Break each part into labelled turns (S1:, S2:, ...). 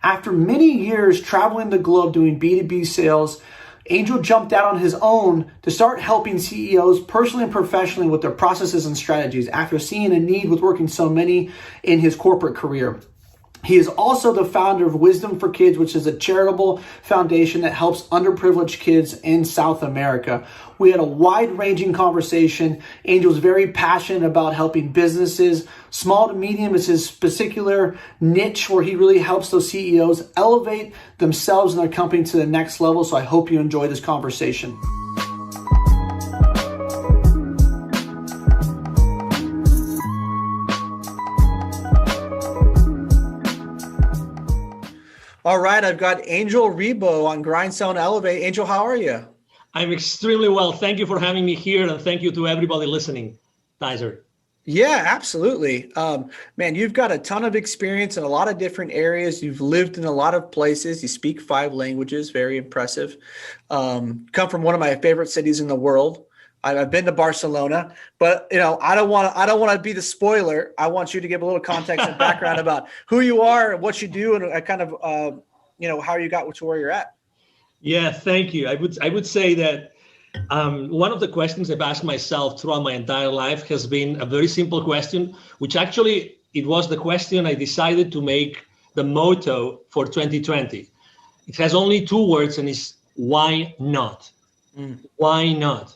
S1: After many years traveling the globe doing B2B sales, Angel jumped out on his own to start helping CEOs personally and professionally with their processes and strategies after seeing a need with working so many in his corporate career. He is also the founder of Wisdom for Kids, which is a charitable foundation that helps underprivileged kids in South America. We had a wide-ranging conversation. Angel's very passionate about helping businesses. Small to medium is his particular niche where he really helps those CEOs elevate themselves and their company to the next level. So I hope you enjoy this conversation. All right, I've got Angel Ribo on Grind.Sell.Elevate. Angel, how are you?
S2: I'm extremely well. Thank you for having me here, and thank you to everybody listening, Tyzer.
S1: Yeah, absolutely. Man, you've got a ton of experience in a lot of different areas. You've lived in a lot of places. You speak 5 languages, very impressive. Come from one of my favorite cities in the world. I've been to Barcelona, but I don't want to be the spoiler. I want you to give a little context and background about who you are and what you do, and kind of how you got to where you're at.
S2: Yeah, thank you. I would say that one of the questions I've asked myself throughout my entire life has been a very simple question, which actually it was the question I decided to make the motto for 2020. It has only 2 words, and it's why not? Why not?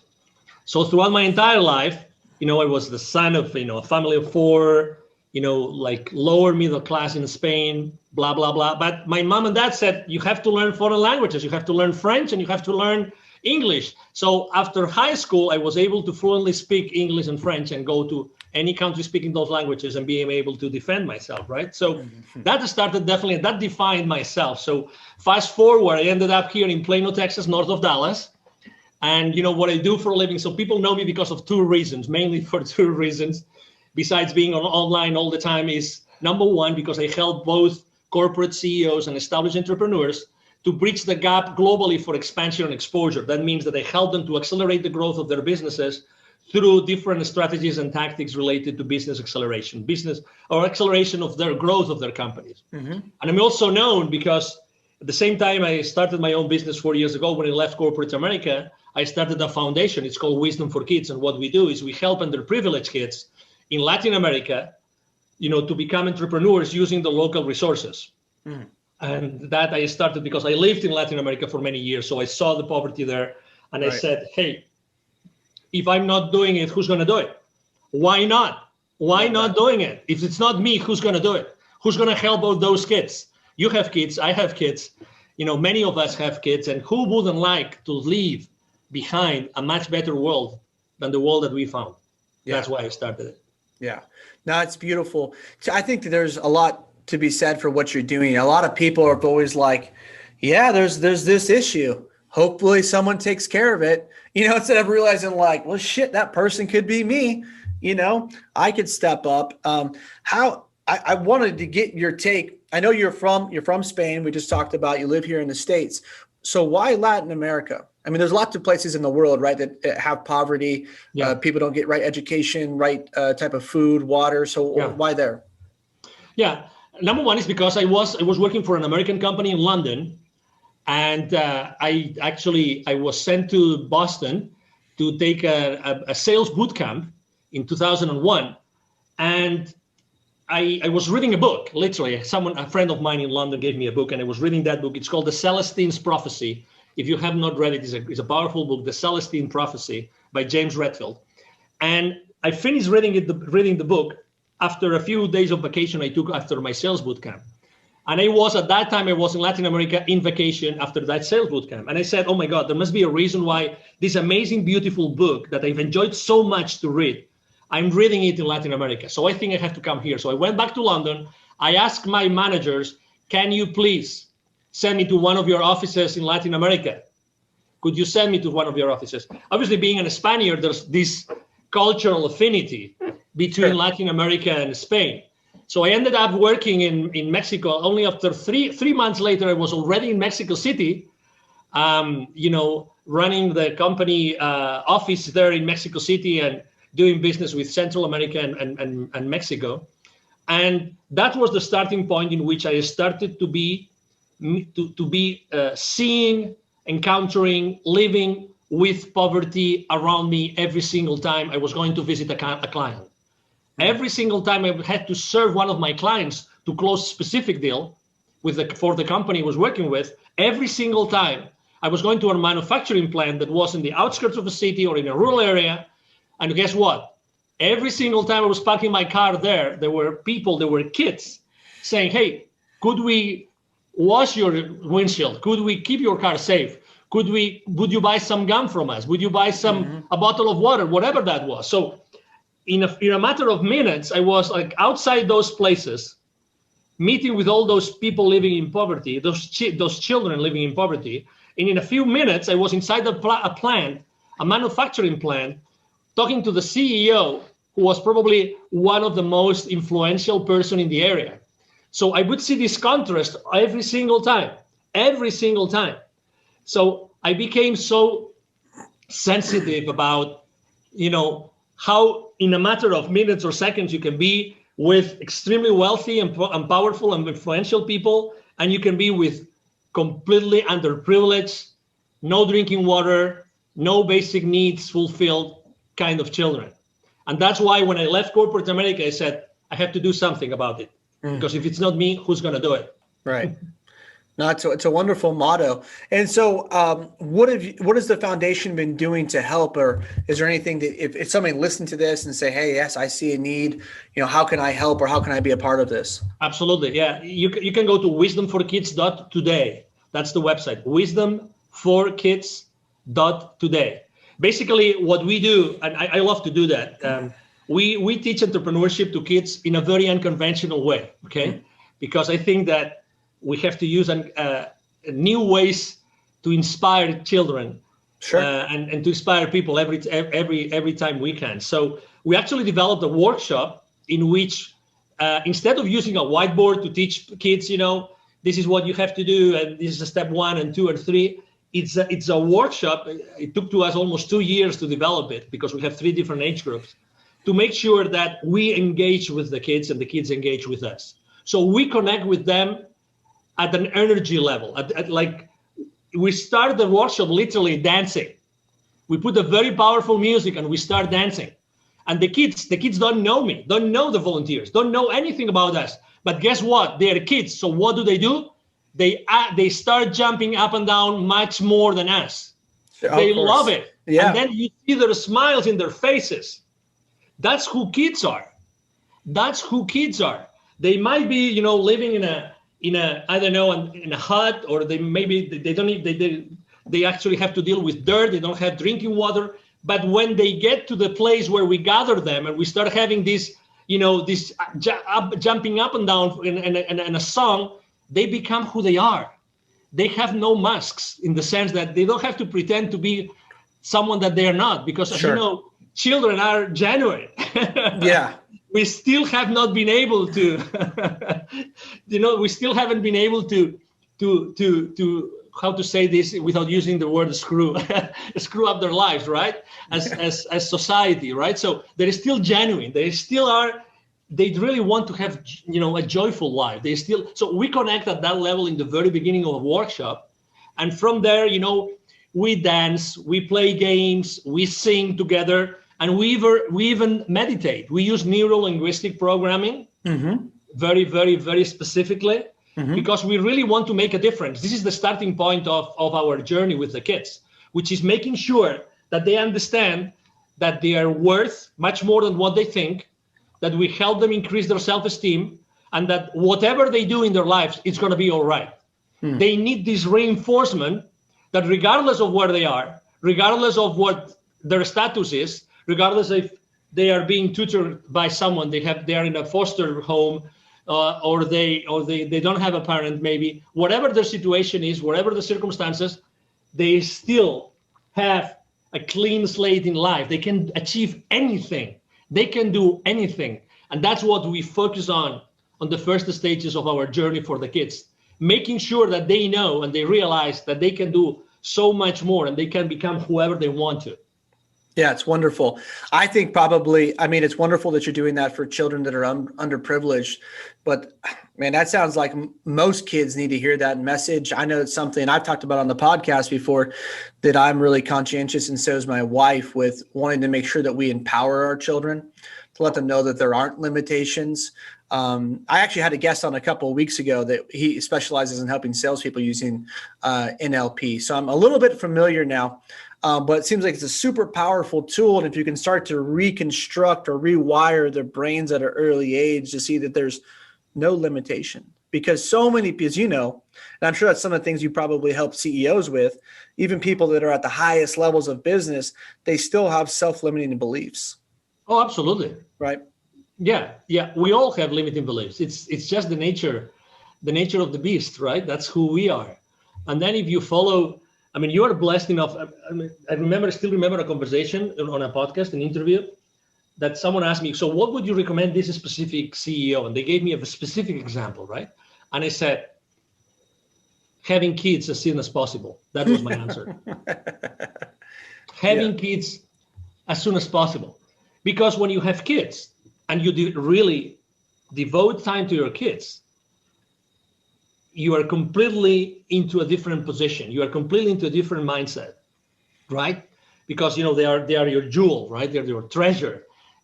S2: So throughout my entire life, I was the son of, a family of 4, like lower middle class in Spain, blah, blah, blah. But my mom and dad said, you have to learn foreign languages. You have to learn French and you have to learn English. So after high school, I was able to fluently speak English and French and go to any country speaking those languages and being able to defend myself, right? So that started definitely, that defined myself. So fast forward, I ended up here in Plano, Texas, north of Dallas. And what I do for a living, so people know me because of 2 reasons, mainly for 2 reasons, besides being online all the time, is number 1, because I help both corporate CEOs and established entrepreneurs to bridge the gap globally for expansion and exposure. That means that I help them to accelerate the growth of their businesses through different strategies and tactics related to business acceleration, or acceleration of their growth of their companies. And I'm also known because at the same time I started my own business 4 years ago when I left corporate America. I started a foundation. It's called Wisdom for Kids. And what we do is we help underprivileged kids in Latin America, to become entrepreneurs using the local resources. And that I started because I lived in Latin America for many years. So I saw the poverty there. And I said, hey, if I'm not doing it, who's going to do it? Why not? Why not doing it? If it's not me, who's going to do it? Who's going to help out those kids? You have kids. I have kids. Many of us have kids. And who wouldn't like to leave behind a much better world than the world that we found? That's why I started it.
S1: Yeah, no, it's beautiful. I think that there's a lot to be said for what you're doing. A lot of people are always like, yeah, there's this issue. Hopefully someone takes care of it, instead of realizing like, well, shit, that person could be me. I could step up. I wanted to get your take. I know you're from Spain. We just talked about you live here in the States. So why Latin America? I mean, there's lots of places in the world, right, that have poverty. People don't get right education, right type of food, water. So why there?
S2: Yeah. Number 1 is because I was working for an American company in London. And I was sent to Boston to take a sales boot camp in 2001. And I was reading a book, literally. A friend of mine in London gave me a book, and I was reading that book. It's called The Celestine's Prophecy. If you have not read it, it's a powerful book, The Celestine Prophecy by James Redfield. And I finished reading the book after a few days of vacation I took after my sales boot camp. And at that time, I was in Latin America in vacation after that sales boot camp. And I said, oh my God, there must be a reason why this amazing, beautiful book that I've enjoyed so much to read, I'm reading it in Latin America. So I think I have to come here. So I went back to London. I asked my managers, can you please send me to one of your offices in Latin America? Could you send me to one of your offices? Obviously, being a Spaniard, there's this cultural affinity between Latin America and Spain. So I ended up working in Mexico. Only after three months later, I was already in Mexico City, running the company office there in Mexico City and doing business with Central America and Mexico. And that was the starting point in which I started to be to be seeing, encountering, living with poverty around me every single time I was going to visit a client. Every single time I had to serve one of my clients to close a specific deal for the company I was working with, every single time I was going to a manufacturing plant that was in the outskirts of a city or in a rural area. And guess what? Every single time I was parking my car there were people, there were kids saying, hey, could we wash your windshield? Could we keep your car safe? Would you buy some gum from us? Would you buy a bottle of water, whatever that was? So in a matter of minutes, I was like outside those places, meeting with all those people living in poverty, those children living in poverty. And in a few minutes, I was inside a manufacturing plant, talking to the CEO, who was probably one of the most influential person in the area. So I would see this contrast every single time. So I became so sensitive about, how in a matter of minutes or seconds you can be with extremely wealthy and powerful and influential people, and you can be with completely underprivileged, no drinking water, no basic needs fulfilled kind of children. And that's why when I left corporate America, I said, I have to do something about it. Because if it's not me, who's going to do it?
S1: Right. No, it's a wonderful motto. And so what has the foundation been doing to help, or is there anything that if somebody listened to this and say, hey, yes, I see a need, how can I help, or how can I be a part of this?
S2: Absolutely. Yeah. You can go to wisdomforkids.today. That's the website, wisdomforkids.today. Basically what we do, and I love to do that. We teach entrepreneurship to kids in a very unconventional way. Okay. Because I think that we have to use new ways to inspire children, and to inspire people every time we can. So we actually developed a workshop in which, instead of using a whiteboard to teach kids, this is what you have to do, and this is a step 1 and 2 and 3. It's a workshop. It took to us almost 2 years to develop it because we have 3 different age groups, to make sure that we engage with the kids and the kids engage with us. So we connect with them at an energy level. Like we start the workshop literally dancing. We put a very powerful music and we start dancing. And the kids don't know me, don't know the volunteers, don't know anything about us. But guess what? They are kids. So what do? They start jumping up and down much more than us. They love it. Yeah. And then you see their smiles in their faces. That's who kids are. They might be, living in a I don't know, in a hut, or they actually have to deal with dirt. They don't have drinking water. But when they get to the place where we gather them and we start having this, jumping up and down in a song, they become who they are. They have no masks, in the sense that they don't have to pretend to be someone that they are not, because children are genuine. Yeah. We still have not been able to, we still haven't been able to how to say this without using the word screw up their lives, right? As society, right? So they're still genuine. They really want to have, a joyful life. So we connect at that level in the very beginning of a workshop. And from there, we dance, we play games, we sing together. And we even meditate. We use neuro-linguistic programming very, very, very specifically, because we really want to make a difference. This is the starting point of our journey with the kids, which is making sure that they understand that they are worth much more than what they think, that we help them increase their self-esteem, and that whatever they do in their lives, it's going to be all right. They need this reinforcement that regardless of where they are, regardless of what their status is, regardless if they are being tutored by someone, they are in a foster home, or they don't have a parent, maybe, whatever their situation is, whatever the circumstances, they still have a clean slate in life. They can achieve anything. They can do anything. And that's what we focus on the first stages of our journey for the kids, making sure that they know and they realize that they can do so much more and they can become whoever they want to.
S1: Yeah, it's wonderful. I think probably, I mean, it's wonderful that you're doing that for children that are underprivileged, but man, that sounds like most kids need to hear that message. I know it's something I've talked about on the podcast before that I'm really conscientious, and so is my wife, with wanting to make sure that we empower our children, to let them know that there aren't limitations. I actually had a guest on a couple of weeks ago that he specializes in helping salespeople using NLP. So I'm a little bit familiar now. But it seems like it's a super powerful tool. And if you can start to reconstruct or rewire their brains at an early age to see that there's no limitation, because so many, as you know, and I'm sure that's some of the things you probably help CEOs with, even people that are at the highest levels of business, they still have self-limiting beliefs.
S2: Oh, absolutely.
S1: Right.
S2: Yeah. Yeah. We all have limiting beliefs. It's just the nature of the beast, right? That's who we are. And then if you follow, I mean, you are blessed enough. I still remember a conversation on a podcast, an interview, that someone asked me, so what would you recommend this specific CEO? And they gave me a specific example, right? And I said, having kids as soon as possible. That was my answer. Having kids as soon as possible. Because when you have kids and you really devote time to your kids, you are completely into a different position. You are completely into a different mindset, right? Because, they are your jewel, right? They're your treasure.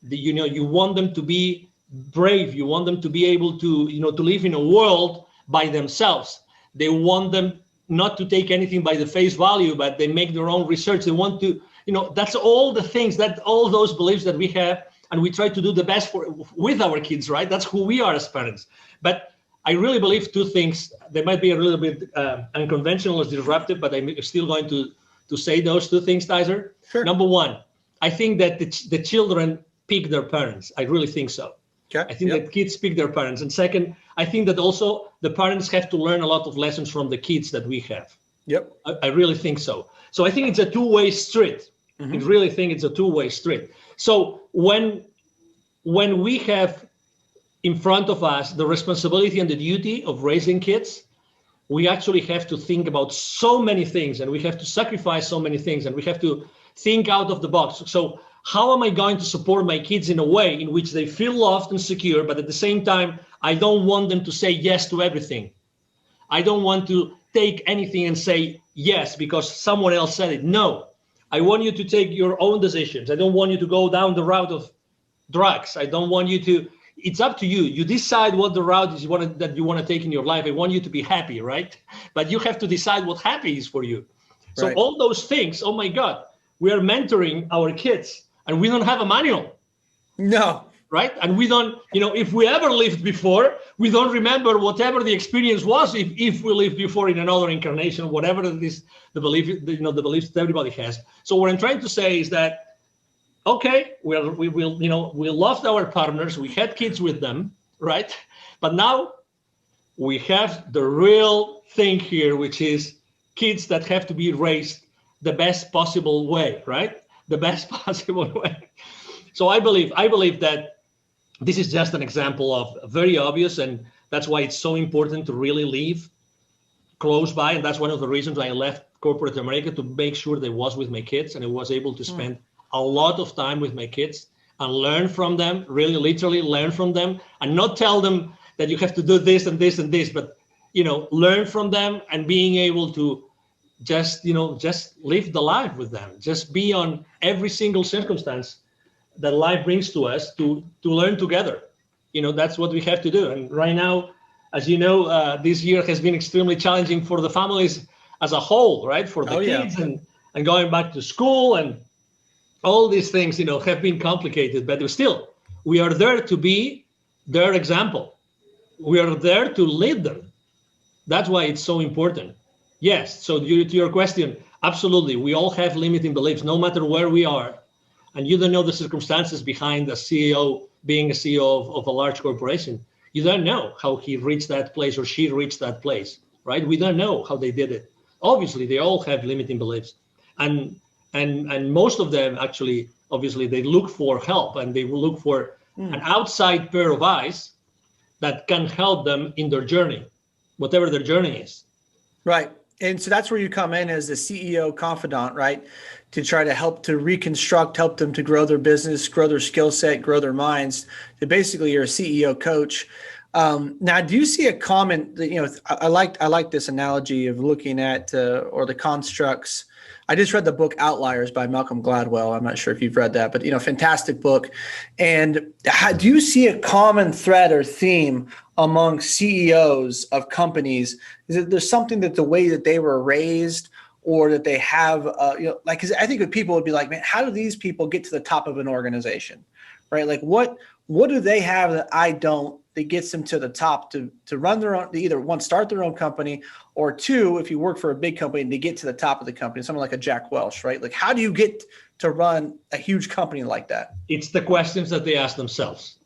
S2: You want them to be brave. You want them to be able to, to live in a world by themselves. They want them not to take anything by the face value, but they make their own research. They want to, that's all the things, all those beliefs that we have, and we try to do the best with our kids, right? That's who we are as parents. But I really believe two things. They might be a little bit unconventional or disruptive, but I'm still going to say those two things, Tyzer.
S1: Sure.
S2: Number one, I think that the children pick their parents. I really think so.
S1: Okay.
S2: I think that kids pick their parents. And second, I think that also the parents have to learn a lot of lessons from the kids that we have.
S1: Yep.
S2: I really think so. So I think it's a two-way street.
S1: Mm-hmm.
S2: I really think it's a two-way street. So when we have in front of us the responsibility and the duty of raising kids, we actually have to think about so many things, and we have to sacrifice so many things, and we have to think out of the box. So how am I going to support my kids in a way in which they feel loved and secure, but at the same time, I don't want them to say yes to everything. I don't want to take anything and say yes because someone else said it. No, I want you to take your own decisions. I don't want you to go down the route of drugs. I don't want you to. It's up to you. You decide what the route is that you want to take in your life. I want you to be happy, right? But you have to decide what happy is for you. So
S1: Right.
S2: all those things, oh my God, we are mentoring our kids and we don't have a manual.
S1: No.
S2: Right? And we don't, if we ever lived before, we don't remember whatever the experience was if we lived before in another incarnation, whatever it is, the beliefs that everybody has. So what I'm trying to say is that, okay, we loved our partners, we had kids with them, right? But now we have the real thing here, which is kids that have to be raised the best possible way, right? The best possible way. So I believe that this is just an example of very obvious, and that's why it's so important to really live close by. And that's one of the reasons I left corporate America, to make sure that I was with my kids and I was able to spend a lot of time with my kids and learn from them, really literally learn from them, and not tell them that you have to do this and this and this, but, learn from them and being able to just live the life with them, just be on every single circumstance that life brings to us to learn together. That's what we have to do. And right now, as you know, this year has been extremely challenging for the families as a whole, right? For the kids and going back to school and all these things, have been complicated, but still, we are there to be their example. We are there to lead them. That's why it's so important. Yes, so to your question, absolutely, we all have limiting beliefs, no matter where we are. And you don't know the circumstances behind a CEO being a CEO of a large corporation. You don't know how he reached that place or she reached that place, right? We don't know how they did it. Obviously, they all have limiting beliefs. And most of them actually, obviously, they look for help, and they will look for an outside pair of eyes that can help them in their journey, whatever their journey is.
S1: Right. And so that's where you come in as the CEO Confidant, right? To try to help to reconstruct, help them to grow their business, grow their skill set, grow their minds. So basically, you're a CEO coach. Now, do you see a common? I like this analogy of looking at or the constructs. I just read the book Outliers by Malcolm Gladwell. I'm not sure if you've read that, but fantastic book. And do you see a common thread or theme among CEOs of companies? Is it there's something that the way that they were raised, or that they have, because I think people would be like, man, how do these people get to the top of an organization, right? Like what do they have that I don't, that gets them to the top to run their own, to either one, start their own company, or two, if you work for a big company, to get to the top of the company, someone like a Jack Welch, right? Like, how do you get to run a huge company like that?
S2: It's the questions that they ask themselves.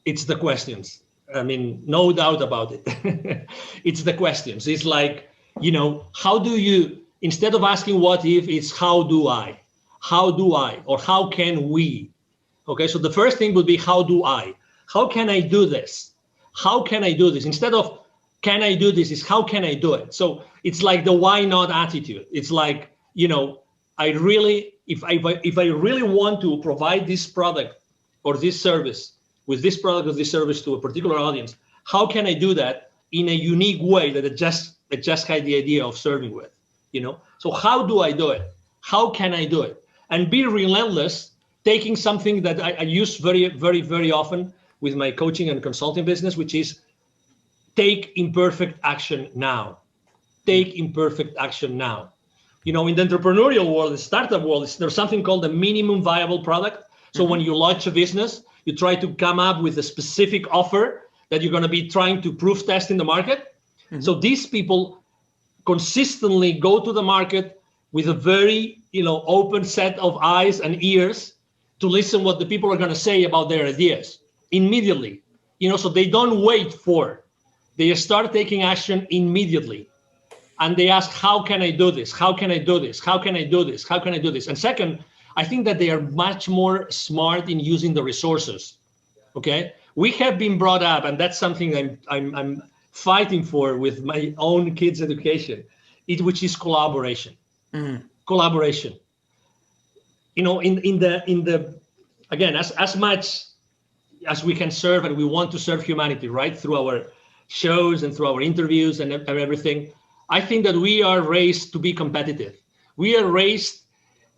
S2: It's the questions. I mean, no doubt about it. It's the questions. It's like, how do you, instead of asking what if, it's how do I, or how can we? Okay, so the first thing would be, how do I? How can I do this? How can I do this? Instead of can I do this, is how can I do it? So it's like the why not attitude. It's like, I really, if I really want to provide this product or this service, with this product or this service to a particular audience, how can I do that in a unique way that it just had the idea of serving with, So how do I do it? How can I do it? And be relentless, taking something that I use very, very, very often with my coaching and consulting business, which is take imperfect action now. Take imperfect action now. In the entrepreneurial world, the startup world, there's something called the minimum viable product. So when you launch a business, you try to come up with a specific offer that you're going to be trying to proof test in the market. So these people consistently go to the market with a very, open set of eyes and ears to listen what the people are going to say about their ideas immediately. So they don't wait they start taking action immediately. And they ask, how can I do this? How can I do this? How can I do this? How can I do this? And second, I think that they are much more smart in using the resources. Okay, we have been brought up, and that's something I'm fighting for with my own kids' education, which is collaboration. Collaboration. In the again, as much as we can serve, and we want to serve humanity, right, through our shows and through our interviews and everything, I think that we are raised to be competitive. We are raised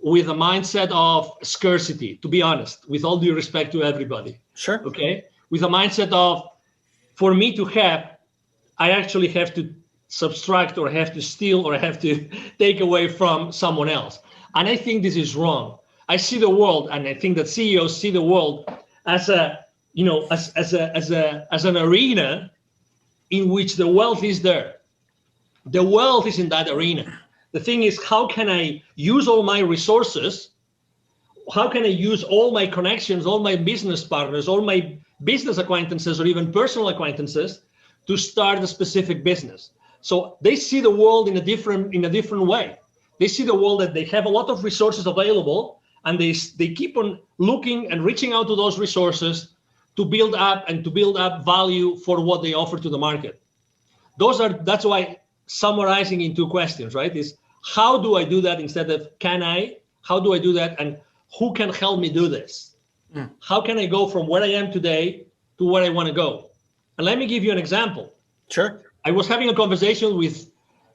S2: with a mindset of scarcity, to be honest, with all due respect to everybody.
S1: Sure.
S2: Okay. With a mindset of, for me to have, I actually have to subtract or have to steal or have to take away from someone else. And I think this is wrong. I see the world, and I think that CEOs see the world as an arena in which the wealth is there. The wealth is in that arena. The thing is, how can I use all my resources? How can I use all my connections, all my business partners, all my business acquaintances, or even personal acquaintances to start a specific business? So they see the world in a different way. They see the world that they have a lot of resources available, and they keep on looking and reaching out to those resources to build up value for what they offer to the market. That's why, summarizing in two questions, right, is how do I do that instead of can I? How do I do that, and who can help me do this? How can I go from where I am today to where I want to go? And let me give you an example.
S1: Sure.
S2: I was having a conversation with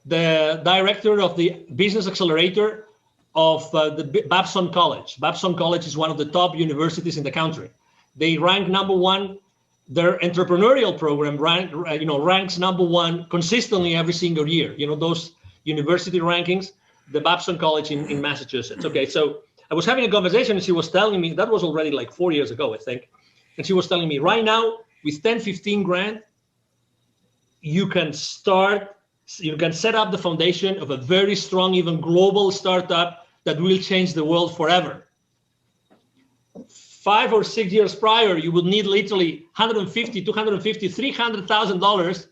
S2: the director of the business accelerator of the Babson College. Babson College is one of the top universities in the country. They rank number one. Their entrepreneurial program ranks number one consistently every single year. Those university rankings, the Babson College in Massachusetts. Okay, so I was having a conversation, and she was telling me, that was already like 4 years ago, I think. And she was telling me, right now, with 10, 15 grand, you can set up the foundation of a very strong, even global startup that will change the world forever. 5 or 6 years prior, you would need literally $150,000, $250,000, $300,000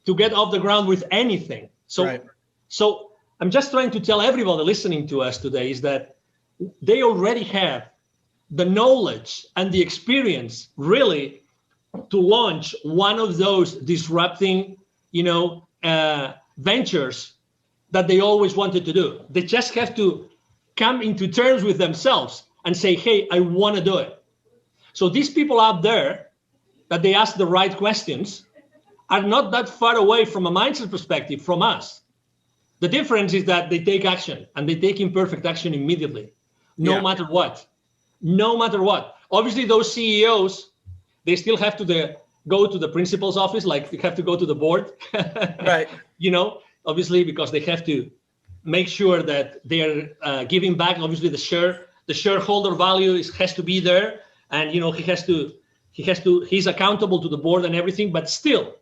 S2: to get off the ground with anything. So I'm just trying to tell everybody listening to us today is that they already have the knowledge and the experience really to launch one of those disrupting, ventures that they always wanted to do. They just have to come into terms with themselves and say, hey, I want to do it. So these people out there that they ask the right questions are not that far away from a mindset perspective from us. The difference is that they take action, and they take imperfect action immediately, no matter what. No matter what. Obviously, those CEOs, they still have to go to the principal's office, like they have to go to the board.
S1: Right.
S2: Obviously, because they have to make sure that they are giving back. Obviously, the shareholder value has to be there, and he's accountable to the board and everything. But still,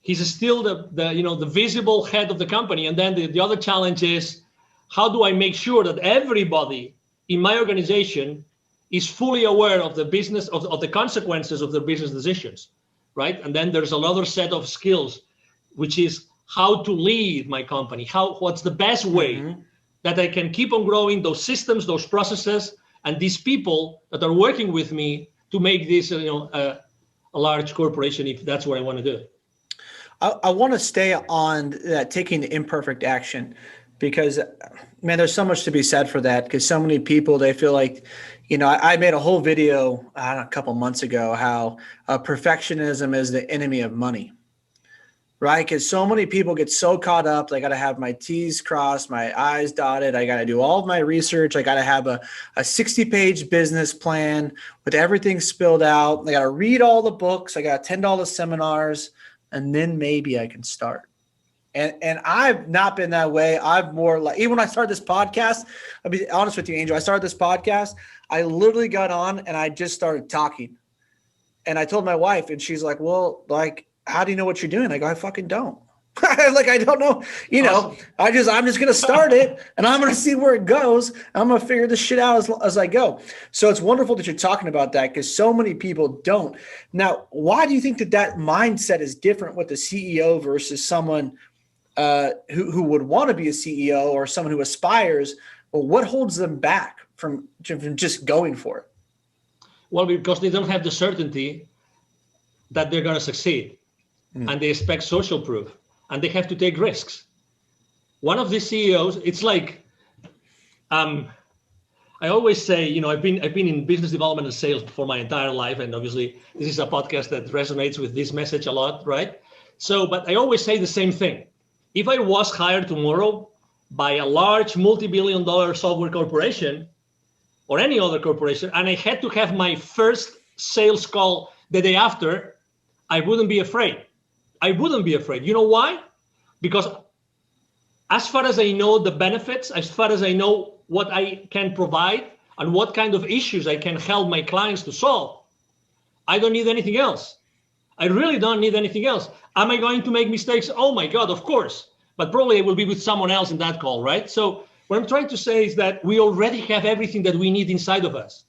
S2: he's still the visible head of the company. And then the other challenge is, how do I make sure that everybody in my organization is fully aware of the business, of the consequences of their business decisions, right? And then there's another set of skills, which is how to lead my company. What's the best way that I can keep on growing those systems, those processes, and these people that are working with me to make this, a large corporation, if that's what I want to do.
S1: I want to stay on that, taking imperfect action, because, man, there's so much to be said for that. Because so many people, they feel like, I made a whole video a couple months ago how perfectionism is the enemy of money, right? Because so many people get so caught up. They got to have my T's crossed, my I's dotted. I got to do all of my research. I got to have a 60-page business plan with everything spilled out. I got to read all the books. I got $10 seminars, and then maybe I can start. And I've not been that way. I've more like, even when I started this podcast, I'll be honest with you, Angel, I started this podcast. I literally got on and I just started talking. And I told my wife, and she's like, well, like, how do you know what you're doing? I go, I fucking don't. Like, I don't know.
S2: Awesome.
S1: I'm just going to start it, and I'm going to see where it goes. I'm going to figure this shit out as I go. So it's wonderful that you're talking about that, because so many people don't. Now, why do you think that mindset is different with the CEO versus someone who would want to be a CEO, or someone who aspires? Well, what holds them back from just going for it?
S2: Well, because they don't have the certainty that they're going to succeed, and they expect social proof, and they have to take risks. One of the CEOs, it's like, I always say, I've been in business development and sales for my entire life, and obviously this is a podcast that resonates with this message a lot, right? So, but I always say the same thing. If I was hired tomorrow by a large multi-billion-dollar software corporation or any other corporation, and I had to have my first sales call the day after, I wouldn't be afraid. I wouldn't be afraid. You know why? Because as far as I know the benefits, as far as I know what I can provide and what kind of issues I can help my clients to solve, I don't need anything else. I really don't need anything else. Am I going to make mistakes? Oh my God, of course. But probably I will be with someone else in that call, right? So what I'm trying to say is that we already have everything that we need inside of us.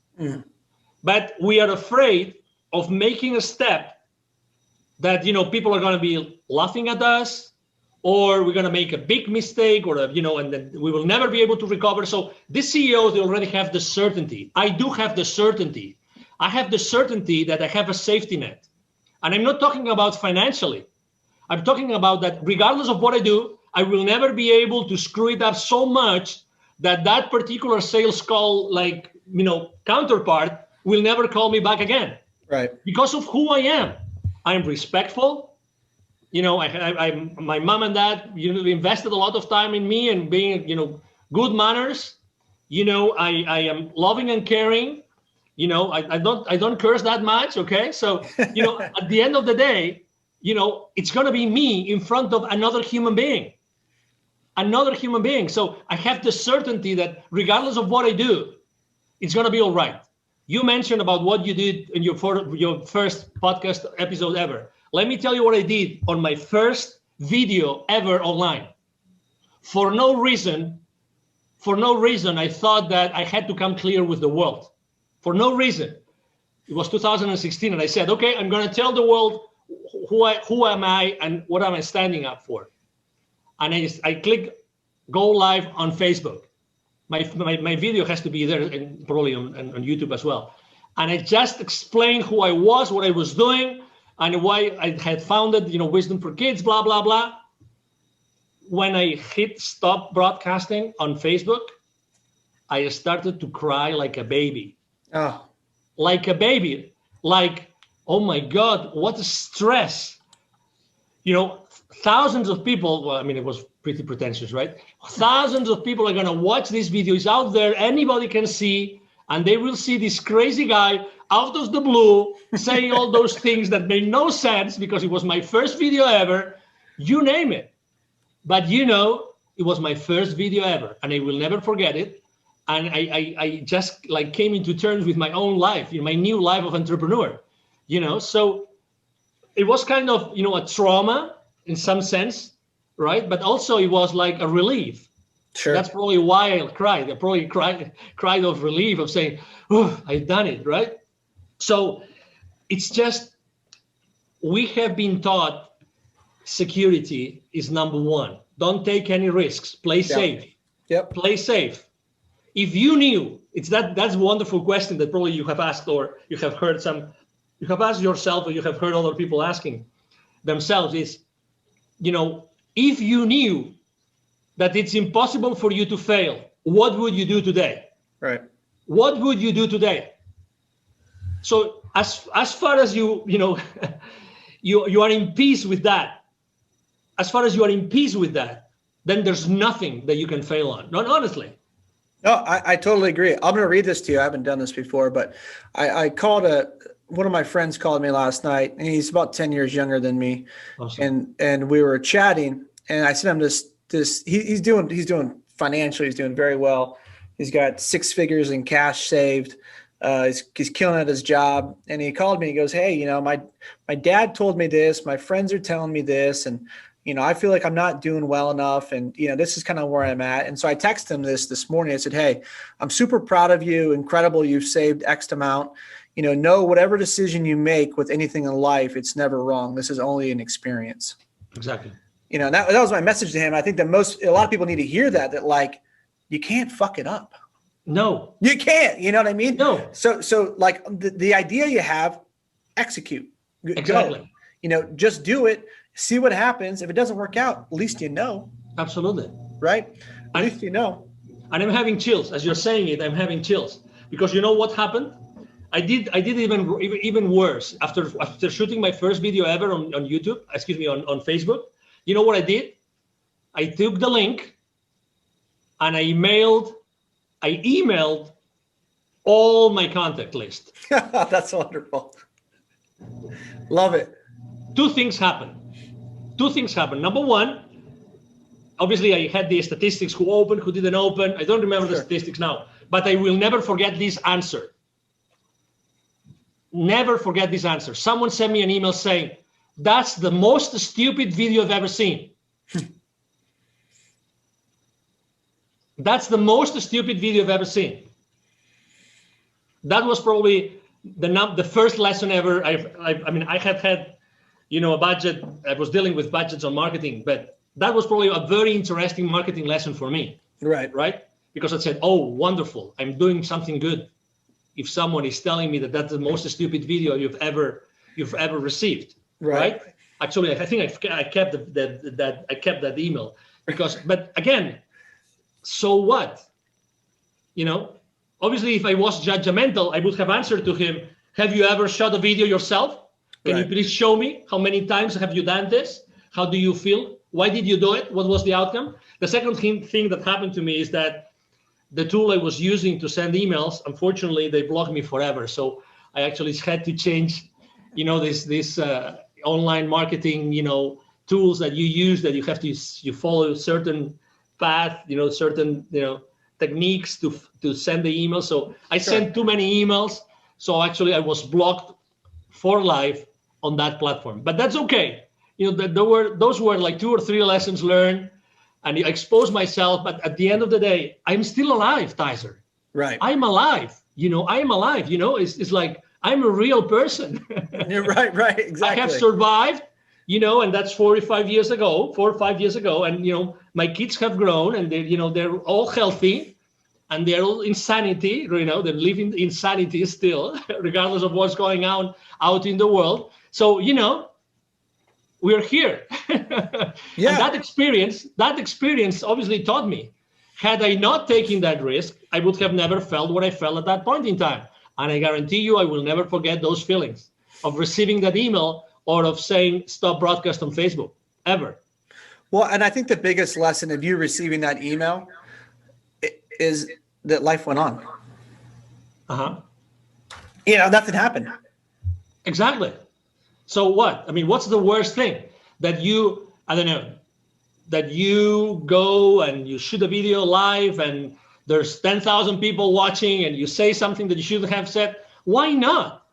S2: But we are afraid of making a step that, people are going to be laughing at us, or we're going to make a big mistake, or, and then we will never be able to recover. So these CEOs, they already have the certainty. I do have the certainty. I have the certainty that I have a safety net. And I'm not talking about financially. I'm talking about that regardless of what I do, I will never be able to screw it up so much that particular sales call, counterpart will never call me back again.
S1: Right.
S2: Because of who I am. I'm respectful. My mom and dad, invested a lot of time in me and being, good manners. I am loving and caring. I don't curse that much. Okay. So, at the end of the day, it's going to be me in front of another human being. So I have the certainty that regardless of what I do, it's going to be all right. You mentioned about what you did in your first podcast episode ever. Let me tell you what I did on my first video ever online. For no reason, I thought that I had to come clear with the world. For no reason. It was 2016, and I said, okay, I'm going to tell the world who am I and what am I standing up for. And I click go live on Facebook. My video has to be there, and probably on YouTube as well. And I just explained who I was, what I was doing, and why I had founded, Wisdom for Kids, blah, blah, blah. when I hit stop broadcasting on Facebook, I started to cry like a baby.
S1: Oh.
S2: Like a baby. Like, oh my God, what a stress. Thousands of people, well, I mean, it was pretty pretentious, right? Thousands of people are going to watch this video. It's out there. Anybody can see, and they will see this crazy guy out of the blue saying all those things that made no sense because it was my first video ever. You name it. But it was my first video ever, and I will never forget it. And I just like came into terms with my own life, my new life of entrepreneur, so it was kind of, a trauma in some sense, right? But also it was like a relief.
S1: Sure.
S2: That's probably why I cried. I probably cried of relief of saying, oh, I've done it, right? So it's just, we have been taught security is number one. Don't take any risks. Play safe.
S1: Yep.
S2: Play safe. If you knew, that's a wonderful question that probably you have asked, or you have heard you have asked yourself, or you have heard other people asking themselves is, if you knew that it's impossible for you to fail, what would you do today?
S1: Right.
S2: What would you do today? So as far as you are in peace with that, then there's nothing that you can fail on. Not honestly.
S1: No, I totally agree. I'm going to read this to you. I haven't done this before, but I called one of my friends called me last night, and he's about 10 years younger than me. Awesome. And we were chatting, and I sent him this, he's doing financially, he's doing very well. He's got 6 figures in cash saved. He's killing at his job. And he called me, he goes, hey, my dad told me this, my friends are telling me this, and I feel like I'm not doing well enough. And, this is kind of where I'm at. And so I texted him this morning. I said, hey, I'm super proud of you. Incredible. You've saved X amount. Know whatever decision you make with anything in life, it's never wrong. This is only an experience.
S2: Exactly.
S1: That was my message to him. I think a lot of people need to hear that like, you can't fuck it up.
S2: No,
S1: you can't. You know what I mean?
S2: No.
S1: So like the idea you have, execute.
S2: Exactly.
S1: Go. Just do it. See what happens. If it doesn't work out, at least you know.
S2: Absolutely.
S1: Right? At least you know.
S2: And I'm having chills. As you're saying it, I'm having chills. Because you know what happened? I did even worse. After shooting my first video ever on YouTube, on Facebook, you know what I did? I took the link and I emailed all my contact list.
S1: That's wonderful. Love it.
S2: Two things happened. Number one, obviously I had the statistics, who opened, who didn't open. I don't remember the statistics now, but I will never forget this answer. Never forget this answer. Someone sent me an email saying, that's the most stupid video I've ever seen. That's the most stupid video I've ever seen. That was probably the first lesson ever. I had a budget. I was dealing with budgets on marketing, but that was probably a very interesting marketing lesson for me. Right? Because I said, oh, wonderful. I'm doing something good. If someone is telling me that that's the most stupid video you've ever received. Right? Actually, I think I kept that email but again, so what? Obviously, if I was judgmental, I would have answered to him, have you ever shot a video yourself? Can you please show me how many times have you done this? How do you feel? Why did you do it? What was the outcome? The second thing that happened to me is that the tool I was using to send emails, unfortunately, they blocked me forever. So I actually had to change, this online marketing, tools that you use, that you follow certain path, certain, techniques to send the email. So I sent too many emails. So actually I was blocked for life on that platform, but that's okay. Those were like 2 or 3 lessons learned, and I exposed myself. But at the end of the day, I'm still alive, Tyzer.
S1: Right.
S2: I'm alive. I'm alive. It's like I'm a real person.
S1: You're right. Exactly.
S2: I have survived. And that's 4 or 5 years ago. And my kids have grown, and they're all healthy, and they're all in sanity. They're living in sanity still, regardless of what's going on out in the world. So we're here.
S3: Yeah.
S2: And that experience obviously taught me. Had I not taken that risk, I would have never felt what I felt at that point in time. And I guarantee you, I will never forget those feelings of receiving that email or of saying, stop broadcast on Facebook, ever.
S3: Well, and I think the biggest lesson of you receiving that email is that life went on.
S2: Uh-huh.
S3: You know, nothing happened.
S2: Exactly. So what? I mean, what's the worst thing? That you, I don't know, that you go and you shoot a video live and there's 10,000 people watching and you say something that you shouldn't have said? Why not?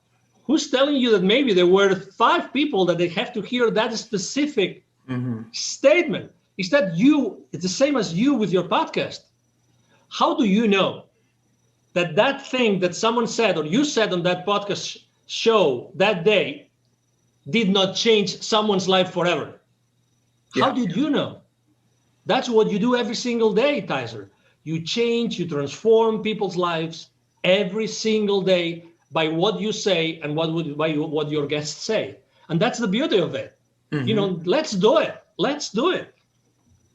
S2: Who's telling you that maybe there were 5 people that they have to hear that specific statement? Is that you? It's the same as you with your podcast. How do you know that that thing that someone said or you said on that podcast show that day did not change someone's life forever?
S3: Yeah.
S2: How did you know? That's what you do every single day, Tyzer. You change, you transform people's lives every single day by what you say and what your guests say. And that's the beauty of it. You know, let's do it. Let's do it.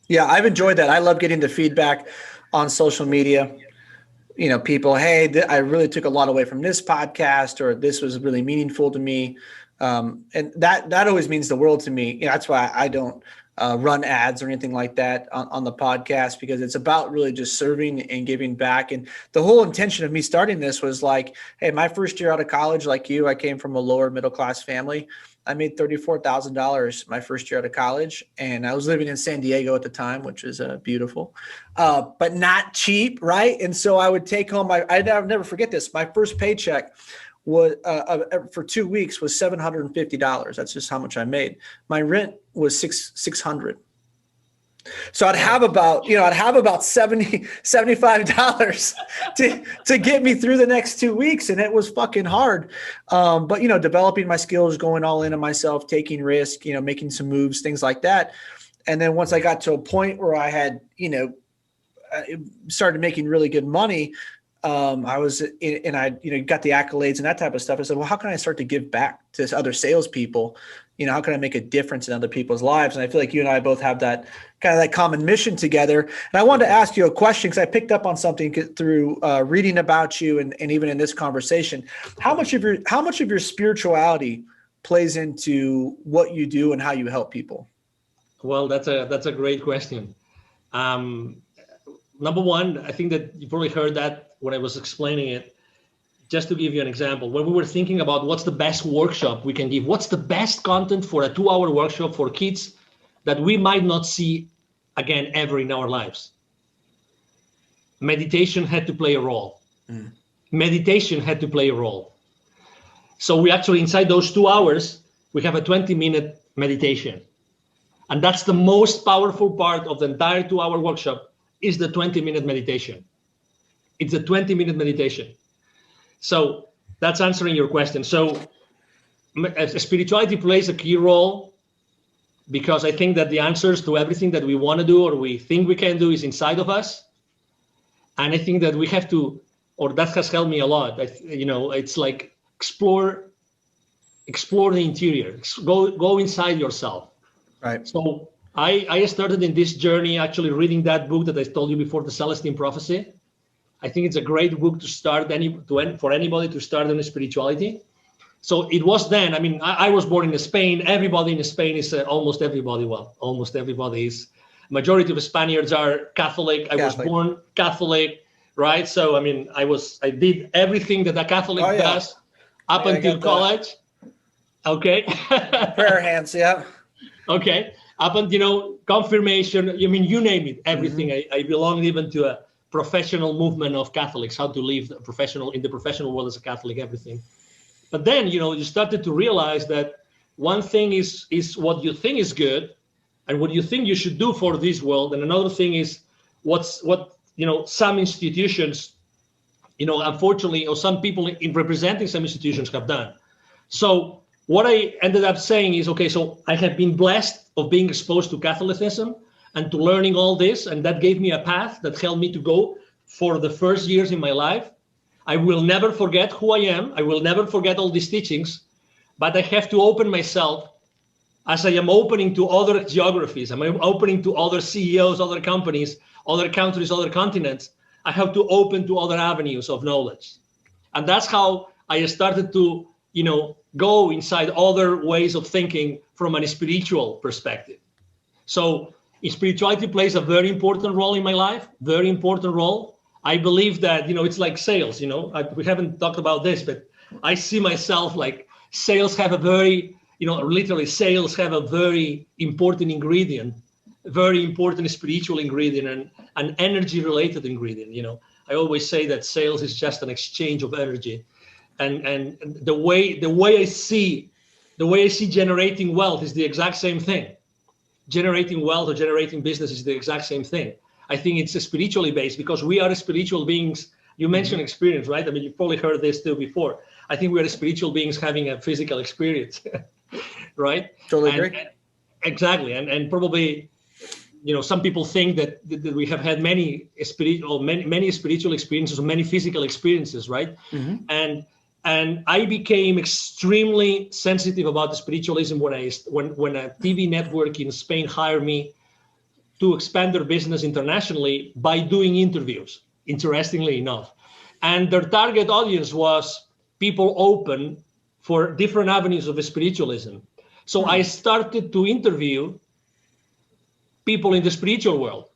S3: Yeah, I've enjoyed that. I love getting the feedback on social media. You know, people, hey, I really took a lot away from this podcast, or this was really meaningful to me. And that always means the world to me. You know, that's why I don't run ads or anything like that on the podcast, because it's about really just serving and giving back. And the whole intention of me starting this was like, hey, my first year out of college, like you, I came from a lower middle class family. I made $34,000 my first year out of college, and I was living in San Diego at the time, which is beautiful, but not cheap, right? And so I would take home I'll never forget this. My first paycheck was for 2 weeks was $750. That's just how much I made. My rent was $600. So I'd have about $70, $75 to get me through the next 2 weeks. And it was fucking hard. But, you know, developing my skills, going all in on myself, taking risk, you know, making some moves, things like that. And then once I got to a point where I had, you know, started making really good money, I was in, and I, you know, got the accolades and that type of stuff. I said, well, how can I start to give back to other salespeople? You know, how can I make a difference in other people's lives? And I feel like you and I both have that kind of that common mission together. And I wanted to ask you a question, because I picked up on something through reading about you and even in this conversation. How much of your spirituality plays into what you do and how you help people?
S2: Well, that's a great question. Number one, I think that you probably heard that when I was explaining it. Just to give you an example, when we were thinking about what's the best workshop we can give, what's the best content for a 2-hour workshop for kids that we might not see again ever in our lives, meditation had to play a role. Meditation had to play a role. So we actually, inside those 2 hours, we have a 20-minute meditation. And that's the most powerful part of the entire 2-hour workshop, is the 20-minute meditation. It's a 20-minute meditation. So that's answering your question. So spirituality plays a key role, because I think that the answers to everything that we want to do or we think we can do is inside of us. And I think that we have to, or that has helped me a lot. You know, it's like explore the interior, go inside yourself.
S3: Right.
S2: So I started in this journey actually reading that book that I told you before, The Celestine Prophecy. I think it's a great book to start for anybody to start in spirituality. So it was then, I mean, I was born in Spain. Everybody in Spain is almost everybody is. Majority of Spaniards are Catholic. I was born Catholic, right? So, I mean, I did everything that a Catholic does up until college. Okay.
S3: Prayer hands, yeah.
S2: Okay. Up until, you know, confirmation, I mean, you name it, everything. I belonged even to a professional movement of Catholics, how to live in the professional world as a Catholic, everything. But then, you know, you started to realize that one thing is what you think is good and what you think you should do for this world. And another thing is what, you know, some institutions, you know, unfortunately, or some people in representing some institutions have done. So what I ended up saying is, okay, so I have been blessed of being exposed to Catholicism and to learning all this, and that gave me a path that helped me to go for the first years in my life. I will never forget who I am. I will never forget all these teachings, but I have to open myself as I am opening to other geographies, I'm opening to other CEOs, other companies, other countries, other continents, I have to open to other avenues of knowledge. And that's how I started to, go inside other ways of thinking from a spiritual perspective. So spirituality plays a very important role in my life, very important role. I believe that, it's like sales, we haven't talked about this, but I see myself like sales have a very, literally sales have a very important ingredient, very important spiritual ingredient and an energy related ingredient. I always say that sales is just an exchange of energy. And the way I see generating wealth is the exact same thing. Generating wealth or generating business is the exact same thing. I think it's spiritually based because we are spiritual beings. You mentioned experience, right? I mean, you've probably heard this too before. I think we are spiritual beings having a physical experience, right?
S3: Totally agree.
S2: Exactly. And probably, some people think that we have had many spiritual experiences or many physical experiences, right? Mm-hmm. And I became extremely sensitive about the spiritualism when a TV network in Spain hired me to expand their business internationally by doing interviews, interestingly enough. And their target audience was people open for different avenues of spiritualism. So I started to interview people in the spiritual world.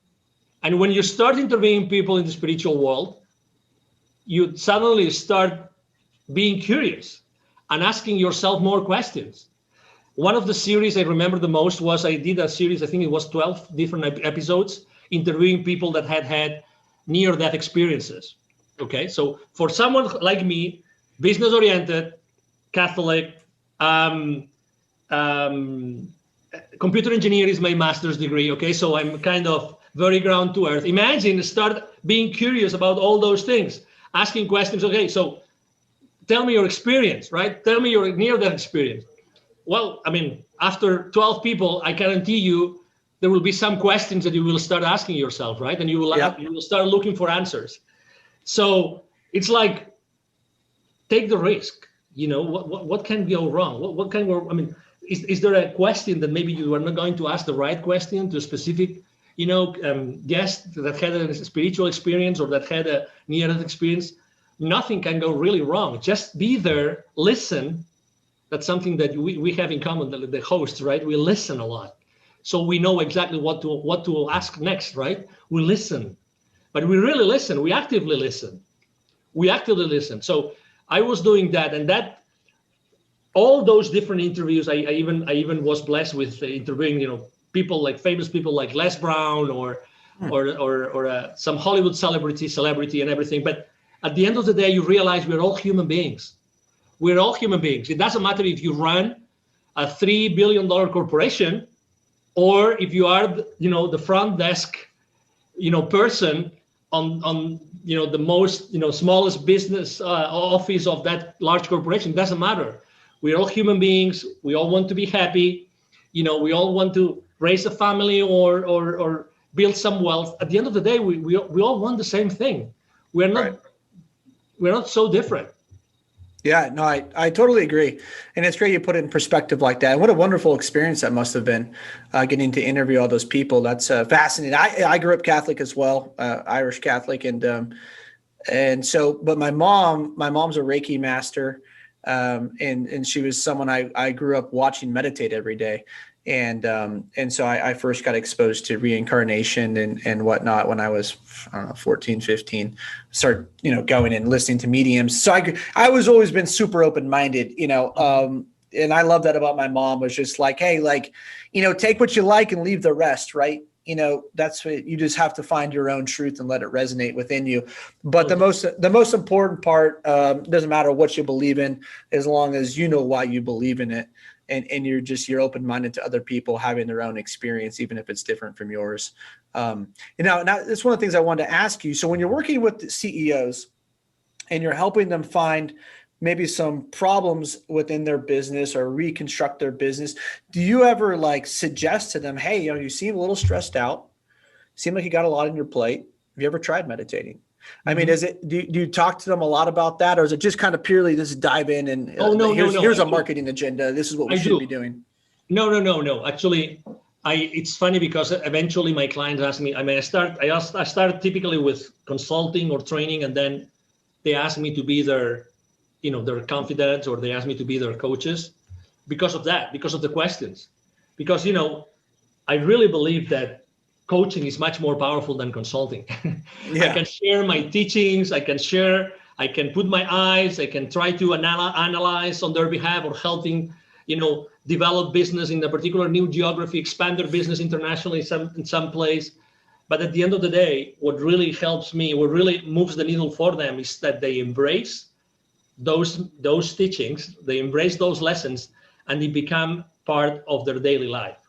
S2: And when you start interviewing people in the spiritual world, you suddenly start being curious and asking yourself more questions. One of the series I remember the most was I did a series, I think it was 12 different episodes, interviewing people that had near-death experiences. Okay, so for someone like me, business-oriented, Catholic, computer engineer is my master's degree. Okay, so I'm kind of very ground to earth. Imagine start being curious about all those things, asking questions. Okay, so tell me your experience, right? Tell me your near-death experience. Well, I mean, after 12 people, I guarantee you there will be some questions that you will start asking yourself, right? And you will start looking for answers. So it's like, take the risk. What can go wrong? What can go? I mean, is there a question that maybe you are not going to ask the right question to a specific, guest that had a spiritual experience or that had a near-death experience? Nothing can go really wrong. Just be there, listen. That's something that we have in common, the hosts, right? We listen a lot. So we know exactly what to ask next, right? We listen, but we really listen. We actively listen. So I was doing that, and that all those different interviews, I even was blessed with interviewing, people like famous people like Les Brown or some Hollywood celebrity and everything. But at the end of the day, you realize we're all human beings. We're all human beings. It doesn't matter if you run a $3 billion corporation or if you are, the front desk, person on the most, smallest business office of that large corporation. It doesn't matter. We're all human beings. We all want to be happy. We all want to raise a family or build some wealth. At the end of the day, we all want the same thing. We're not so different.
S3: Yeah, no, I totally agree. And it's great you put it in perspective like that. And what a wonderful experience that must have been, getting to interview all those people. That's fascinating. I grew up Catholic as well, Irish Catholic. And so, but my mom's a Reiki master. And she was someone I grew up watching meditate every day. And so I first got exposed to reincarnation and whatnot when I was, 14, 15, started, going and listening to mediums. So I was always been super open-minded, and I love that about my mom was just like, hey, take what you like and leave the rest. Right. That's what you just have to find your own truth and let it resonate within you. But the most important part, doesn't matter what you believe in, as long as you know why you believe in it. And you're open-minded to other people having their own experience, even if it's different from yours. Now that's one of the things I wanted to ask you. So when you're working with the CEOs and you're helping them find maybe some problems within their business or reconstruct their business, do you ever suggest to them, hey, you seem a little stressed out, seem like you got a lot on your plate. Have you ever tried meditating? I mean, do you talk to them a lot about that, or is it just kind of purely just dive in and here's a marketing agenda? This is what we should be doing.
S2: No. Actually, it's funny because eventually my clients ask me. I mean, I start typically with consulting or training, and then they ask me to be their confidants, or they ask me to be their coaches because of that, because of the questions. Because I really believe that coaching is much more powerful than consulting.
S3: Yeah.
S2: I can share my teachings. I can put my eyes. I can try to analyze on their behalf, or helping develop business in a particular new geography, expand their business internationally in some place. But at the end of the day, what really helps me, what really moves the needle for them, is that they embrace those teachings, they embrace those lessons, and they become part of their daily life.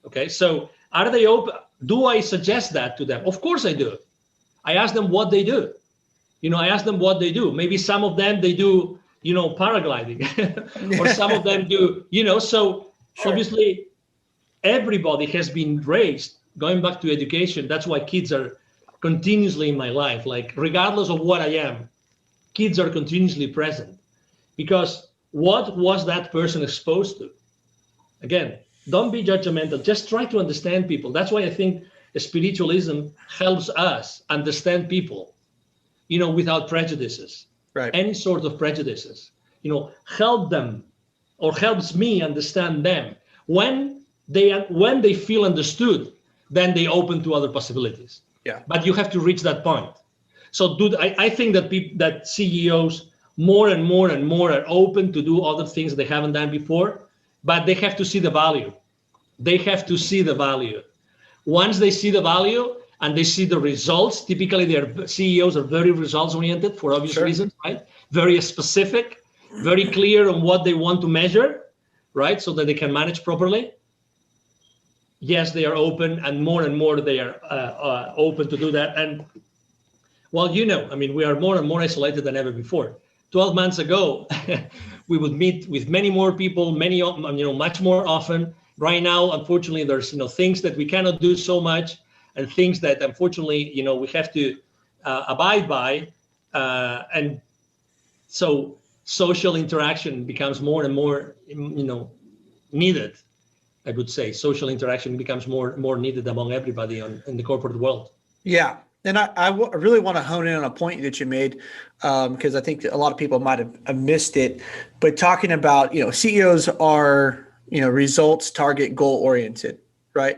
S2: Okay, so are they open? Do I suggest that to them? Of course I do. I ask them what they do. Maybe some of them, they do paragliding, or some of them do, so sure. Obviously everybody has been raised, going back to education. That's why kids are continuously in my life. Like, regardless of what I am, kids are continuously present, because what was that person exposed to? Again, don't be judgmental. Just try to understand people. That's why I think spiritualism helps us understand people, without prejudices. Right. Any sort of prejudices, help them, or helps me understand them. When they feel understood, then they open to other possibilities. Yeah. But you have to reach that point. So, I think that CEOs more and more are open to do other things they haven't done before, but they have to see the value. Once they see the value and they see the results, typically their CEOs are very results oriented for obvious reasons, right? Very specific, very clear on what they want to measure, right? So that they can manage properly. Yes, they are open, and more they are open to do that. And well, we are more and more isolated than ever before. 12 months ago, we would meet with many more people, much more often. Right now, unfortunately, there's things that we cannot do so much, and things that unfortunately we have to abide by, and so social interaction becomes more and more needed. I would say social interaction becomes more needed among everybody in the corporate world.
S3: Yeah. And I really want to hone in on a point that you made, because I think a lot of people might have missed it. But talking about, CEOs are, results, target, goal oriented, right?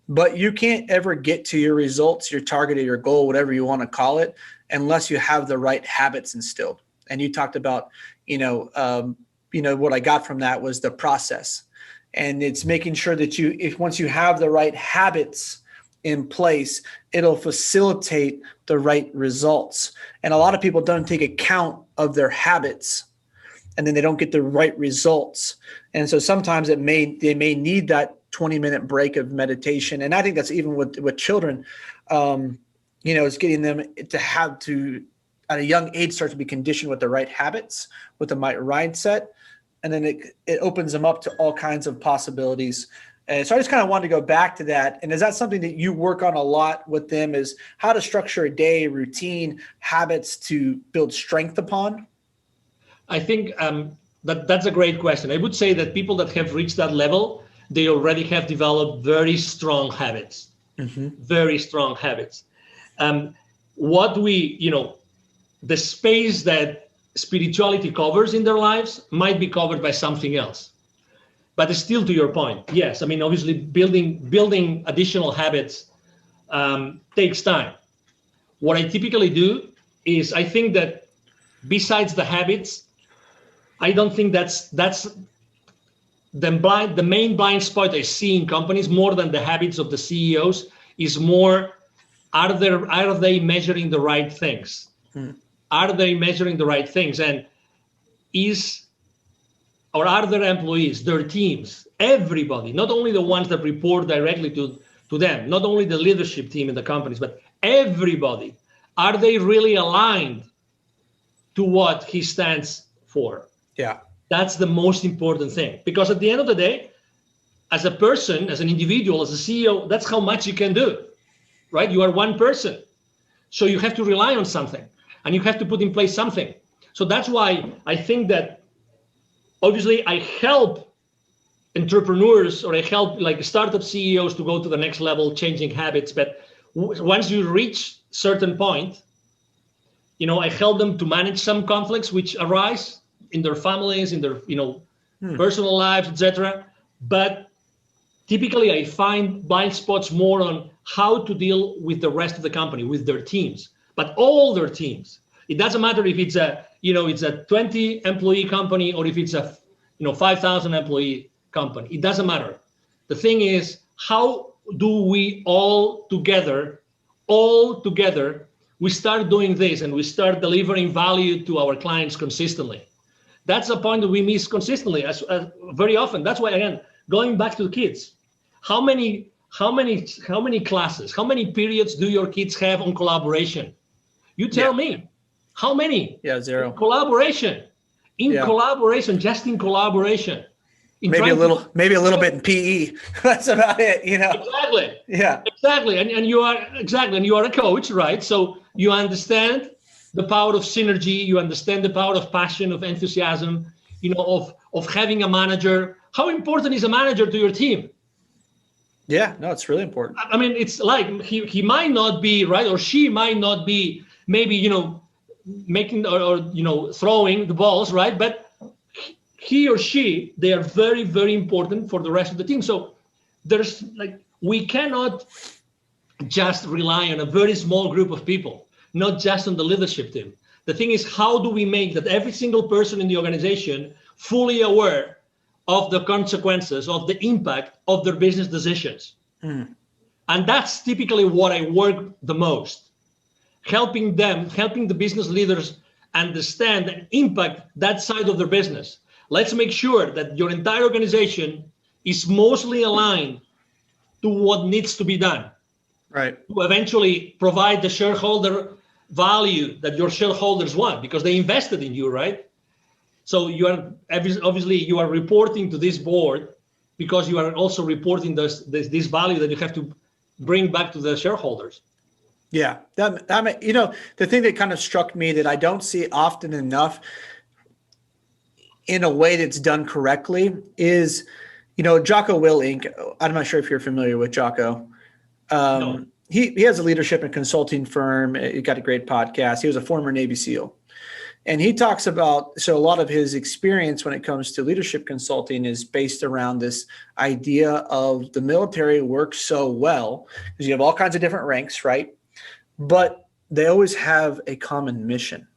S3: But you can't ever get to your results, your target, or your goal, whatever you want to call it, unless you have the right habits instilled. And you talked about, what I got from that was the process. And it's making sure that once you have the right habits in place, it'll facilitate the right results. And a lot of people don't take account of their habits, and then they don't get the right results. And so sometimes they may need that 20-minute break of meditation. And I think that's even with children, it's getting them to have to, at a young age, start to be conditioned with the right habits, with the right mindset. And then it opens them up to all kinds of possibilities. And so I just kind of wanted to go back to that. And is that something that you work on a lot with them, is how to structure a day, routine, habits to build strength upon?
S2: I think that's a great question. I would say that people that have reached that level, they already have developed very strong habits, very strong habits. The space that spirituality covers in their lives might be covered by something else. But still, to your point, yes. Obviously, building additional habits takes time. What I typically do is, I think that besides the habits, I don't think that's the main blind spot I see in companies, more than the habits of the CEOs, is more, are they measuring the right things? Are they measuring the right things? And are their employees, their teams, everybody, not only the ones that report directly to them, not only the leadership team in the companies, but everybody, are they really aligned to what he stands for? Yeah. That's the most important thing. Because at the end of the day, as a person, as an individual, as a CEO, that's how much you can do, right? You are one person. So you have to rely on something, and you have to put in place something. So that's why I think that obviously I help entrepreneurs, or I help like startup CEOs to go to the next level, changing habits. But once you reach certain point, I help them to manage some conflicts which arise in their families, in their, personal lives, etc. But typically I find blind spots more on how to deal with the rest of the company, with their teams, but all their teams. It doesn't matter if it's a 20 employee company or if it's a 5,000 employee company. It doesn't matter. The thing is, how do we all together, we start doing this and we start delivering value to our clients consistently? That's a point that we miss consistently, as very often. That's why, again, going back to the kids, how many classes, how many periods do your kids have on collaboration? You tell me. How many?
S3: Yeah, zero.
S2: Collaboration. Collaboration, just in collaboration.
S3: Maybe a little bit in PE. That's about it,
S2: Exactly.
S3: Yeah.
S2: Exactly. And you are a coach, right? So you understand the power of synergy, you understand the power of passion, of enthusiasm, of having a manager. How important is a manager to your team?
S3: Yeah, no, it's really important.
S2: I mean, it's like he might not be, right, or she might not be maybe, making or throwing the balls, right? But he or she, they are very, very important for the rest of the team. So we cannot just rely on a very small group of people, not just on the leadership team. The thing is, how do we make that every single person in the organization fully aware of the consequences, of the impact of their business decisions? And that's typically what I work the most. Helping the business leaders understand and impact that side of their business. Let's make sure that your entire organization is mostly aligned to what needs to be done.
S3: Right.
S2: To eventually provide the shareholder value that your shareholders want, because they invested in you, right? So you are reporting to this board because you are also reporting this value that you have to bring back to the shareholders.
S3: Yeah. The thing that kind of struck me that I don't see often enough in a way that's done correctly is, Jocko Willink. I'm not sure if you're familiar with Jocko.
S2: No.
S3: He has a leadership and consulting firm. He got a great podcast. He was a former Navy SEAL. And he talks about, so a lot of his experience when it comes to leadership consulting is based around this idea of the military works so well because you have all kinds of different ranks, right? But they always have a common mission.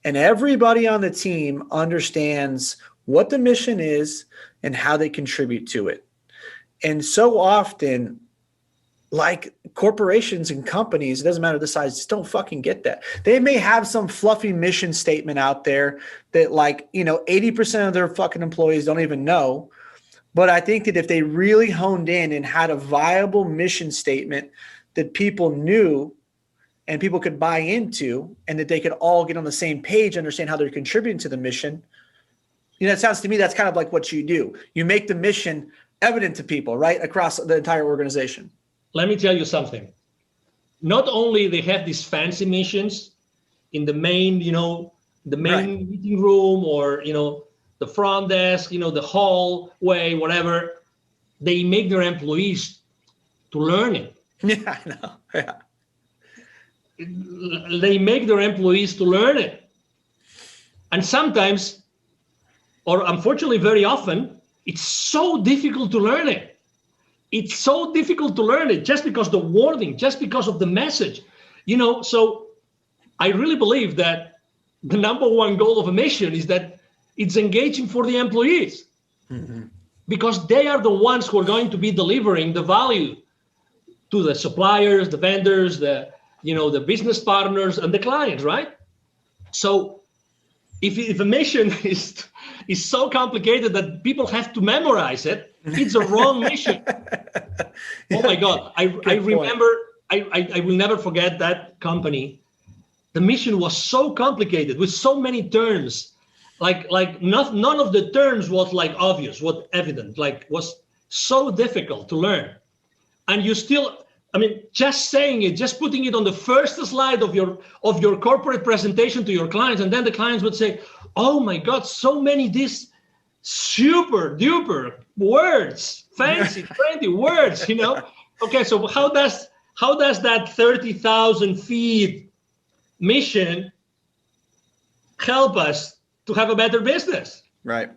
S3: And everybody on the team understands what the mission is and how they contribute to it. And so often, like corporations and companies, it doesn't matter the size, just don't fucking get that. They may have some fluffy mission statement out there that 80% of their fucking employees don't even know. But I think that if they really honed in and had a viable mission statement that people knew and people could buy into, and that they could all get on the same page, understand how they're contributing to the mission. It sounds to me that's kind of like what you do. You make the mission evident to people, right, across the entire organization.
S2: Let me tell you something. Not only they have these fancy missions in the main, meeting room or, the front desk, the hallway, whatever, they make their employees to learn it.
S3: Yeah, I know. Yeah.
S2: They make their employees to learn it. And sometimes, or unfortunately very often, it's so difficult to learn it. It's so difficult to learn it just because the wording, just because of the message, so I really believe that the number one goal of a mission is that it's engaging for the employees, because they are the ones who are going to be delivering the value to the suppliers, the vendors, the business partners and the clients, right? So if a mission is so complicated that people have to memorize it, it's a wrong mission. Oh my God. I remember, I will never forget that company. The mission was so complicated with so many terms, none of the terms was obvious, was evident, was so difficult to learn. And you still, just saying it, just putting it on the first slide of your corporate presentation to your clients, and then the clients would say, oh my God, so many this, super duper words, fancy, trendy words, Okay, so how does that 30,000 feet mission help us to have a better business?
S3: Right.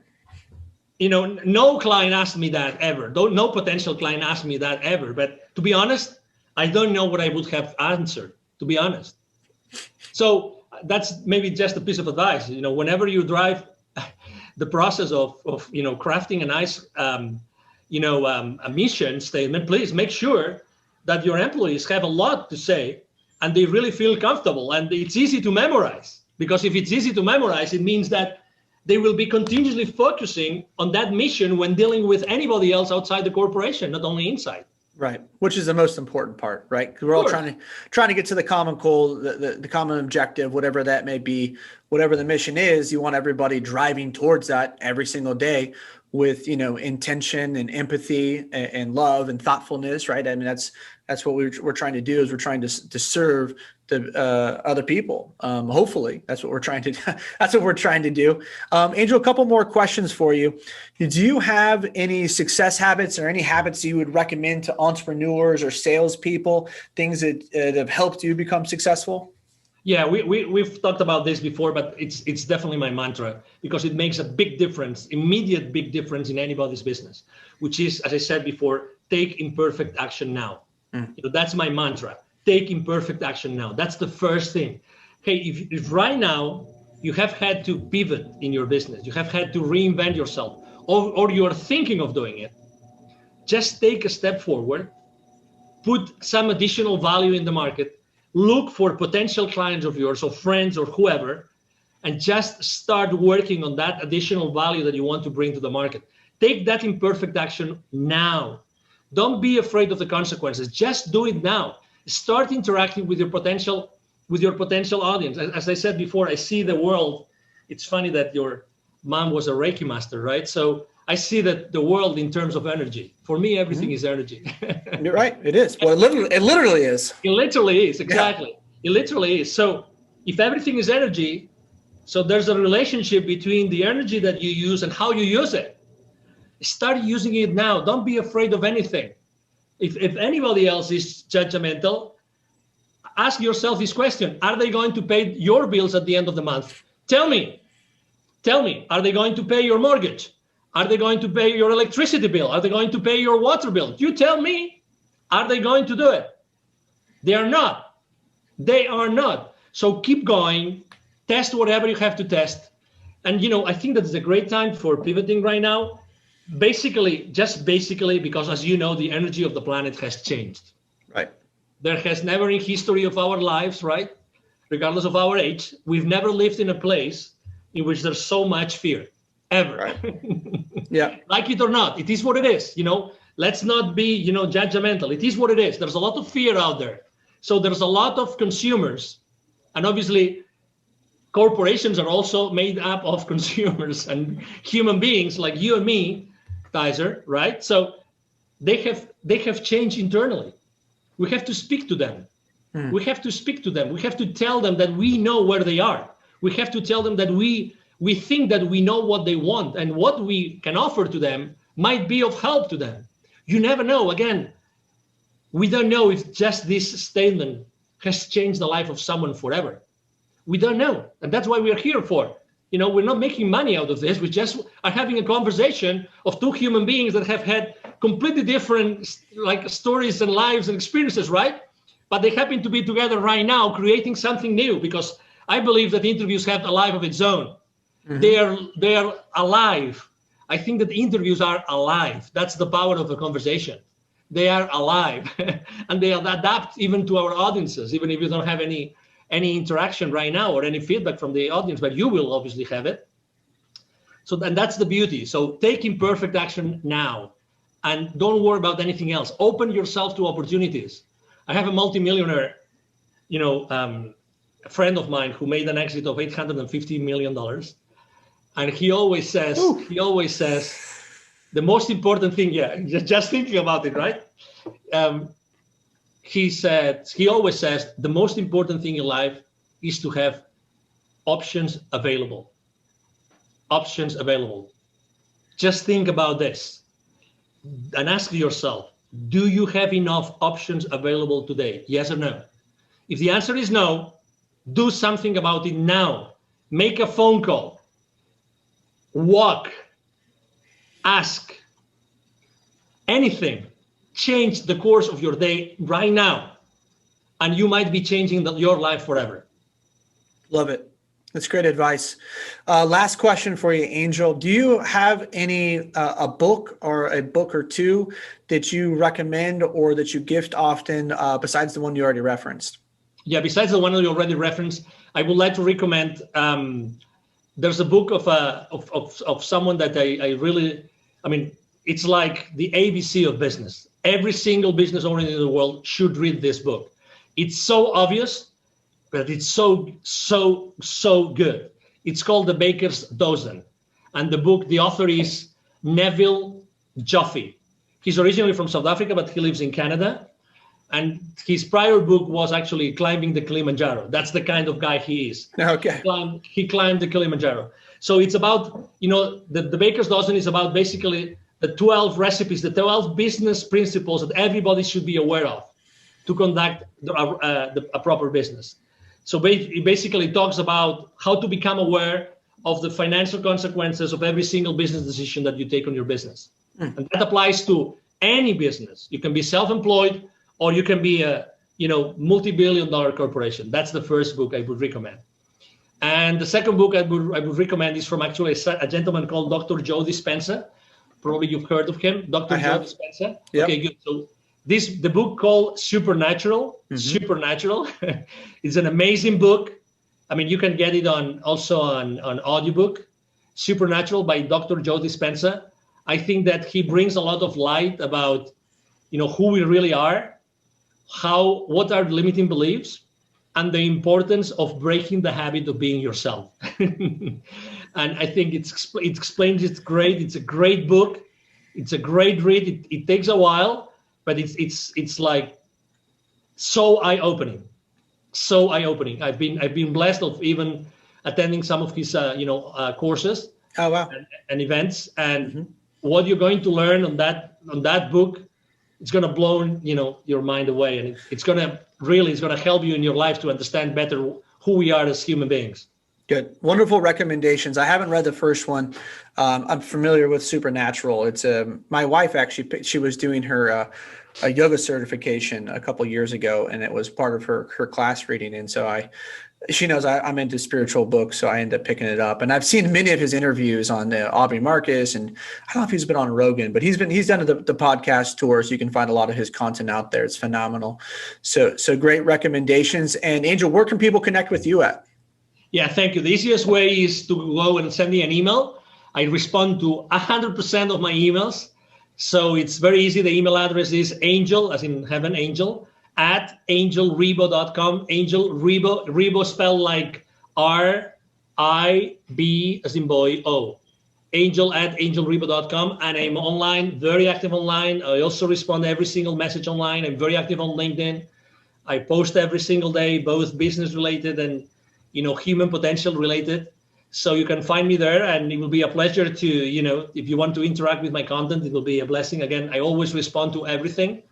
S2: No client asked me that ever. No potential client asked me that ever. But to be honest, I don't know what I would have answered, to be honest. So that's maybe just a piece of advice. Whenever you drive the process of crafting a nice, a mission statement, please make sure that your employees have a lot to say and they really feel comfortable and it's easy to memorize. Because if it's easy to memorize, it means that they will be continuously focusing on that mission when dealing with anybody else outside the corporation, not only inside.
S3: Right, which is the most important part, right? Because we're all trying to get to the common goal, the common objective, whatever that may be, whatever the mission is. You want everybody driving towards that every single day with intention and empathy and love and thoughtfulness, right? I mean, that's what we're trying to do. Is we're trying to serve the other people. Hopefully, that's what we're trying to do. Angel, a couple more questions for you. Do you have any success habits or any habits you would recommend to entrepreneurs or salespeople? Things that have helped you become successful?
S2: Yeah, we've talked about this before, but it's definitely my mantra because it makes a big difference, immediate big difference in anybody's business, which is, as I said before, take imperfect action now. That's my mantra. Take imperfect action now. That's the first thing. Hey, if right now you have had to pivot in your business, you have had to reinvent yourself, or you're thinking of doing it, just take a step forward, put some additional value in the market, look for potential clients of yours or friends or whoever, and just start working on that additional value that you want to bring to the market. Take that imperfect action now. Don't be afraid of the consequences. Just do it now. Start interacting with your potential audience. As I said before, I see the world. It's funny that your mom was a Reiki master, right? So I see that the world in terms of energy. For me, everything is energy.
S3: You're right. It is. Well, it literally is.
S2: It literally is. Exactly. Yeah. It literally is. So if everything is energy, so there's a relationship between the energy that you use and how you use it. Start using it now. Don't be afraid of anything. If anybody else is judgmental, ask yourself this question. Are they going to pay your bills at the end of the month? Tell me, are they going to pay your mortgage? Are they going to pay your electricity bill? Are they going to pay your water bill? You tell me, are they going to do it? They are not. They are not. So keep going, test whatever you have to test. And, I think that's a great time for pivoting right now. Basically, because as you know, the energy of the planet has changed.
S3: Right.
S2: There has never in history of our lives, right? Regardless of our age, we've never lived in a place in which there's so much fear, ever. Right.
S3: Yeah.
S2: Like it or not, it is what it is. Let's not be, judgmental. It is what it is. There's a lot of fear out there. So there's a lot of consumers, and obviously corporations are also made up of consumers and human beings like you and me, Tyzer, right? So they have changed internally. We have to speak to them. We have to speak to them. We have to tell them that we know where they are. We have to tell them that we think that we know what they want and what we can offer to them might be of help to them. You never know. Again, we don't know if just this statement has changed the life of someone forever. We don't know. And that's why we're here for. We're not making money out of this. We just are having a conversation of two human beings that have had completely different stories and lives and experiences, right? But they happen to be together right now creating something new, because I believe that interviews have a life of its own. Mm-hmm. They are alive. I think that interviews are alive. That's the power of a conversation. They are alive and they adapt even to our audiences, even if you don't have any interaction right now or any feedback from the audience, but you will obviously have it. So and that's the beauty. So take imperfect action now and don't worry about anything else. Open yourself to opportunities. I have a multimillionaire, a friend of mine who made an exit of $850 million. And he always says, the most important thing, just thinking about it, right? He always says, the most important thing in life is to have options available. Options available. just think about this and ask yourself, do you have enough options available today? Yes or no? If the answer is no, do something about it now. Make a phone call, walk, ask, anything. Change the course of your day right now, and you might be changing your life forever.
S3: Love it. That's great advice. Last question for you, Angel. Do you have any a book or two that you recommend or that you gift often besides the one you already referenced?
S2: Yeah, besides the one that you already referenced, I would like to recommend. There's a book of someone that I really, I mean, it's like the ABC of business. Every single business owner in the world should read this book. It's so obvious, but it's so good. It's called The Baker's Dozen. And the author is Neville Joffe. He's originally from South Africa, but he lives in Canada. And his prior book was actually Climbing the Kilimanjaro. That's the kind of guy he is.
S3: Okay.
S2: He climbed the Kilimanjaro. So it's about, the Baker's Dozen is about basically the 12 recipes, the 12 business principles that everybody should be aware of to conduct a proper business. So it basically talks about how to become aware of the financial consequences of every single business decision that you take on your business. And that applies to any business. You can be self-employed or you can be a multi-billion-dollar corporation. That's the first book I would recommend. And the second book I would recommend is from actually a gentleman called Dr. Joe Dispenza. Probably you've heard of him, Dr. Joe Dispenza. Yep. Okay, good. So the book called Supernatural. Supernatural. It's an amazing book. I mean, you can get it also on audiobook. Supernatural by Dr. Joe Dispenza. I think that he brings a lot of light about, who we really are, what are limiting beliefs, and the importance of breaking the habit of being yourself. And I think it explains it great. It's a great book. It's a great read. It takes a while, but it's like so eye-opening. So eye-opening. I've been blessed of even attending some of his courses.
S3: Oh wow.
S2: And events. And what you're going to learn on that book, it's going to blow your mind away, and it's going to help you in your life to understand better who we are as human beings.
S3: Good. Wonderful recommendations. I haven't read the first one. I'm familiar with Supernatural. It's my wife actually, she was doing her a yoga certification a couple years ago, and it was part of her class reading. And so she knows I'm into spiritual books, so I end up picking it up. And I've seen many of his interviews on Aubrey Marcus, and I don't know if he's been on Rogan, but he's done the podcast tour, so you can find a lot of his content out there. It's phenomenal. So great recommendations. And Angel, where can people connect with you at?
S2: Yeah, thank you. The easiest way is to go and send me an email. I respond to 100% of my emails. So it's very easy. The email address is angel, as in heaven, angel, at angelribo.com. Angel Ribo spelled like R-I-B as in boy, O. Angel at angelribo.com. And I'm online, very active online. I also respond to every single message online. I'm very active on LinkedIn. I post every single day, both business related and human potential related. So you can find me there, and it will be a pleasure to, if you want to interact with my content, it will be a blessing. Again, I always respond to everything.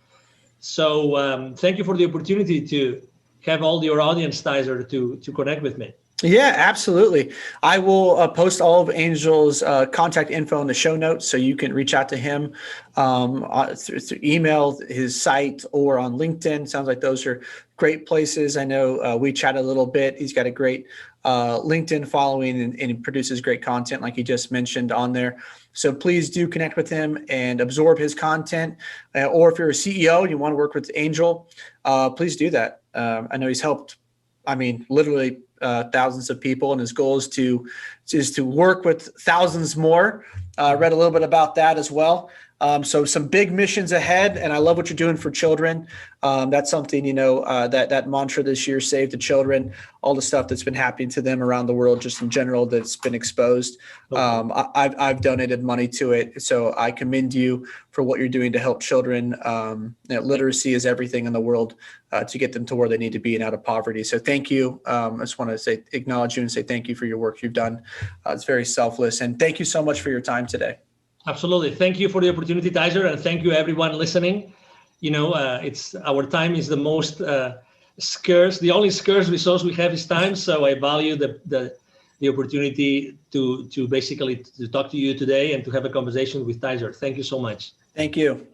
S2: So thank you for the opportunity to have all your audience, Tyzer, to connect with me.
S3: Yeah, absolutely. I will post all of Angel's contact info in the show notes, so you can reach out to him through email, his site, or on LinkedIn. Sounds like those are great places. I know we chatted a little bit. He's got a great LinkedIn following, and he produces great content like he just mentioned on there. So please do connect with him and absorb his content. Or if you're a CEO and you want to work with Angel, please do that. I know he's helped, literally thousands of people, and his goal is to work with thousands more. Read a little bit about that as well. So some big missions ahead, and I love what you're doing for children. That's something, that mantra this year, save the children, all the stuff that's been happening to them around the world, just in general, that's been exposed. I've donated money to it. So I commend you for what you're doing to help children. Literacy is everything in the world to get them to where they need to be and out of poverty. So thank you. I just want to acknowledge you and say thank you for your work you've done. It's very selfless. And thank you so much for your time today.
S2: Absolutely. Thank you for the opportunity, Tyzer, and thank you everyone listening. It's our time is the most scarce. The only scarce resource we have is time. So I value the opportunity to basically to talk to you today and to have a conversation with Tyzer. Thank you so much.
S3: Thank you.